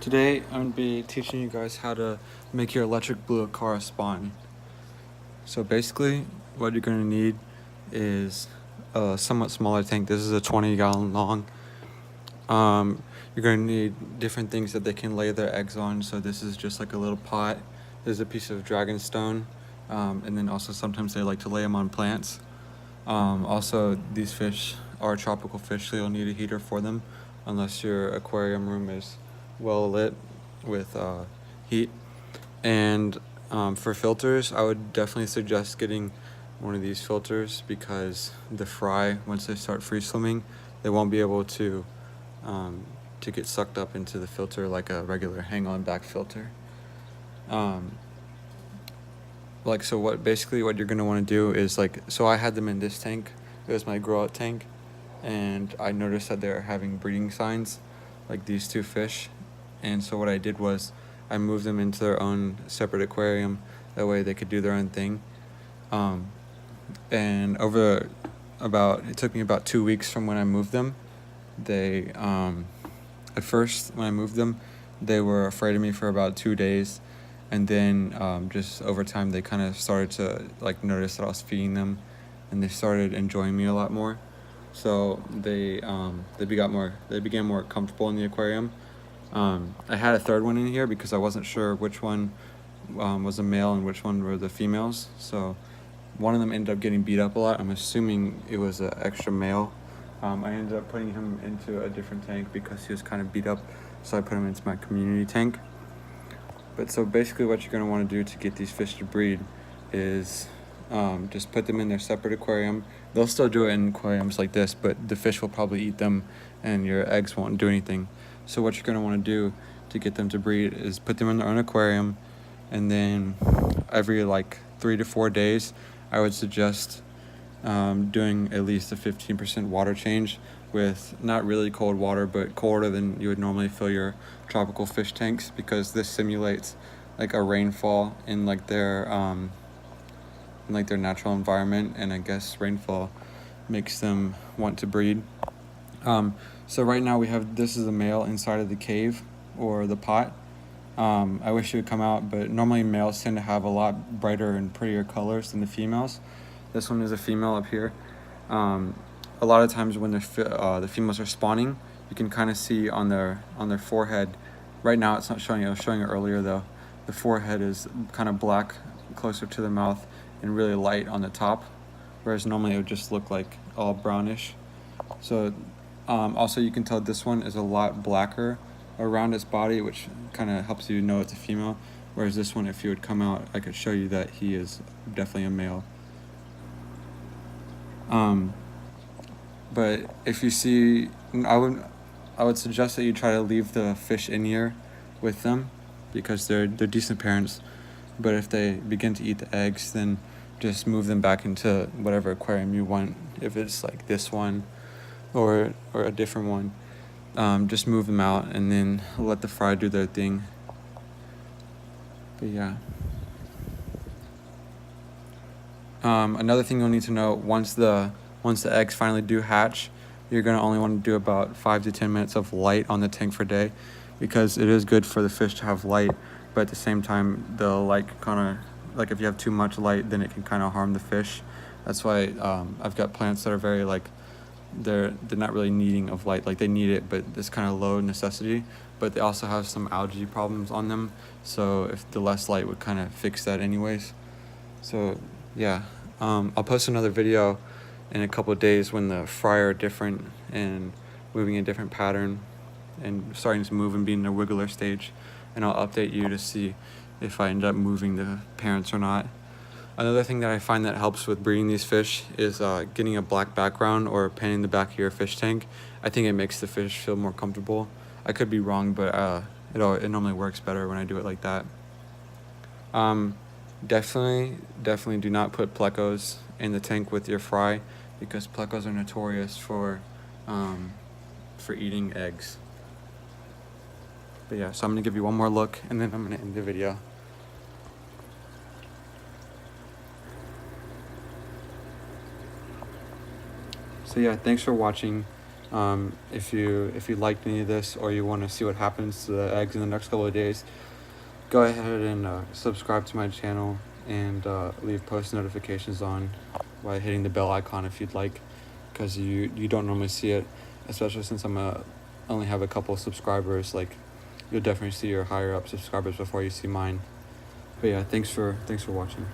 Today I'm going to be teaching you guys how to make your electric blue acara spawn. So basically what you're going to need is a somewhat smaller tank. This is a 20-gallon long. You're going to need different things that they can lay their eggs on. So this is just like a little pot. There's a piece of dragon stone, and then also sometimes they like to lay them on plants. Also, these fish are tropical fish, so you'll need a heater for them unless your aquarium room is well lit with heat. And for filters, I would definitely suggest getting one of these filters because the fry, once they start free swimming, they won't be able to get sucked up into the filter like a regular hang-on back filter. So what you're going to want to do is so I had them in this tank. It was my grow out tank, and I noticed that they're having breeding signs, like these two fish. And so what I did was I moved them into their own separate aquarium. That way they could do their own thing. And it took me about 2 weeks from when I moved them. They, at first when I moved them, they were afraid of me for about 2 days. And then just over time, they kind of started to notice that I was feeding them, and they started enjoying me a lot more. So they began more comfortable in the aquarium. I had a third one in here because I wasn't sure which one was a male and which one were the females. So one of them ended up getting beat up a lot. I'm assuming it was an extra male. I ended up putting him into a different tank because he was kind of beat up. So I put him into my community tank. But so basically what you're going to want to do to get these fish to breed is just put them in their separate aquarium. They'll still do it in aquariums like this, but the fish will probably eat them and your eggs won't do anything. So what you're going to want to do to get them to breed is put them in their own aquarium, and then every 3 to 4 days, I would suggest doing at least a 15% water change with not really cold water, but colder than you would normally fill your tropical fish tanks, because this simulates a rainfall in their natural environment, and I guess rainfall makes them want to breed. So right now this is a male inside of the cave or the pot. I wish it would come out, but normally males tend to have a lot brighter and prettier colors than the females. This one is a female up here. A lot of times when the females are spawning, you can kind of see on their forehead. Right now it's not showing it. I was showing it earlier though. The forehead is kind of black closer to the mouth and really light on the top, whereas normally it would just look like all brownish. So also you can tell this one is a lot blacker around its body, which kind of helps you know it's a female, whereas this one, if you would come out, I could show you that he is definitely a male. But if you see, I would suggest that you try to leave the fish in here with them because they're decent parents. But if they begin to eat the eggs, then just move them back into whatever aquarium you want. If it's like this one or a different one, just move them out and then let the fry do their thing. But yeah. Another thing you'll need to know, once the eggs finally do hatch, you're going to only want to do about 5 to 10 minutes of light on the tank per day, because it is good for the fish to have light, but at the same time they'll if you have too much light, then it can kind of harm the fish. That's why I've got plants that are very they're not really needing of light. They need it, but it's kind of low necessity, but they also have some algae problems on them, so if the less light would kind of fix that anyways. So yeah, I'll post another video in a couple of days when the fry are different and moving in a different pattern and starting to move and be in the wiggler stage, and I'll update you to see if I end up moving the parents or not. Another thing that I find that helps with breeding these fish is getting a black background or painting the back of your fish tank. I think it makes the fish feel more comfortable. I could be wrong, but it normally works better when I do it like that. Definitely do not put plecos in the tank with your fry, because plecos are notorious for eating eggs. But yeah, so I'm gonna give you one more look and then I'm gonna end the video. So yeah, thanks for watching. If you liked any of this, or you want to see what happens to the eggs in the next couple of days, go ahead and subscribe to my channel, and leave post notifications on by hitting the bell icon if you'd like, because you don't normally see it, especially since only have a couple of subscribers. Like, you'll definitely see your higher up subscribers before you see mine. But yeah, thanks for watching.